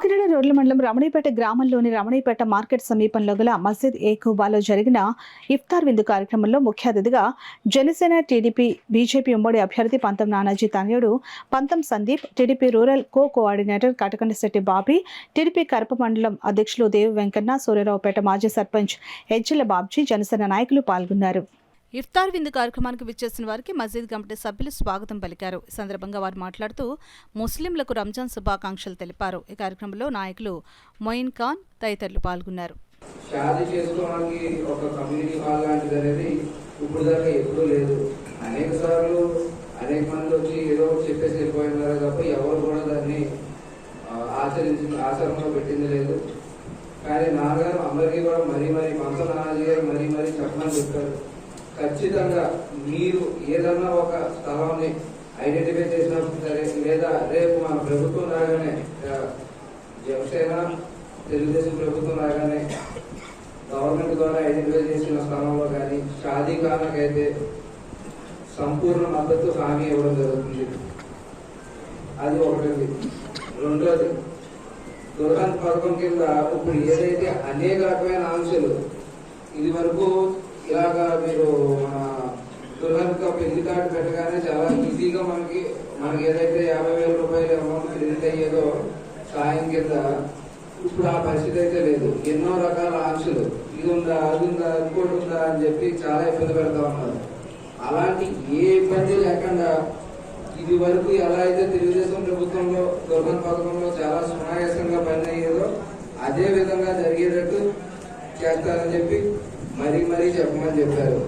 కాకినాడ రోడ్ల మండలం రమణీపేట గ్రామంలోని రమణీపేట మార్కెట్ సమీపంలో గల మస్జిద్ ఏకూబాలో జరిగిన ఇఫ్తార్ విందు కార్యక్రమంలో ముఖ్య అతిథిగా జనసేన టీడీపీ బీజేపీ ఉమ్మడి అభ్యర్థి పంతం నానాజీ తనయుడు Pantham Sandeep, TDP rural coordinator Katakandisetti Bobby, TDP Karapa మండలం అధ్యక్షులు దేవి వెంకన్న, సూర్యారావుపేట మాజీ సర్పంచ్ ఎజ్జల బాబ్జీ, జనసేన నాయకులు పాల్గొన్నారు. ఇఫ్తార్ విందు కార్యక్రమానికి విచ్చేసిన వారికి మసీద్ కమిటీ సభ్యులు స్వాగతం పలికారు. ఈ సందర్భంగా వారు మాట్లాడుతూ ముస్లింలకు రంజాన్ శుభాకాంక్షలు తెలిపారు. ఈ కార్యక్రమంలో నాయకులు మొయిన్ ఖాన్ తదితరులు పాల్గొన్నారు. షాదీ చేసుకోవడానికి ఒక కమ్యూనిటీ హాల్ లాంటిది అనేది ఇప్పుడు దాకా ఎప్పుడూ లేదు. అనేక సార్లు అనేక మంది వచ్చి ఏదో చెప్పేసి వెళ్ళిపోయినారు తప్ప ఎవరు కూడా దాన్ని ఆచరణలో పెట్టింది లేదు. కానీ నాన్నగారు అందరికీ కూడా మరీ పంతం నానాజీ గారు మరీ చెప్పమని చెప్పారు. ఖచ్చితంగా మీరు ఏదన్నా ఒక స్థలాన్ని ఐడెంటిఫై చేసినప్పుడు సరే, లేదా రేపు మన ప్రభుత్వం రాగానే జనసేన తెలుగుదేశం ప్రభుత్వం రాగానే గవర్నమెంట్ ద్వారా ఐడెంటిఫై చేసిన స్థలంలో కానీ షాదీ ఖానాకైతే సంపూర్ణ మద్దతు హామీ ఇవ్వడం జరుగుతుంది. అది ఒకటి. రెండోది, దుర్గంధ పథకం కింద ఇప్పుడు ఏదైతే అనేక రకమైన ఆంక్షలు ఇది వరకు ఇలాగా మీరు మన దుర్గంధ పెళ్లి కార్డు పెట్టగానే చాలా ఈజీగా మనకి ఏదైతే 50,000 రూపాయలు అమౌంట్ క్రెడిట్ అయ్యేదో సాయం కింద ఇప్పుడు ఆ పరిస్థితి అయితే లేదు. ఎన్నో రకాల ఆంక్షలు, ఇది ఉందా అది ఉందా ఇంకోటి ఉందా అని చెప్పి చాలా ఇబ్బంది పెడతా ఉన్నారు. అలాంటి ఏ ఇబ్బంది లేకుండా ఇది వరకు ఎలా అయితే తెలుగుదేశం ప్రభుత్వంలో దుర్గంధ పథకంలో చాలా సునాయాసంగా పని అయ్యేదో అదే విధంగా జరిగేటట్టు చేస్తారని చెప్పి మరీ చెప్పమని చెప్పారు.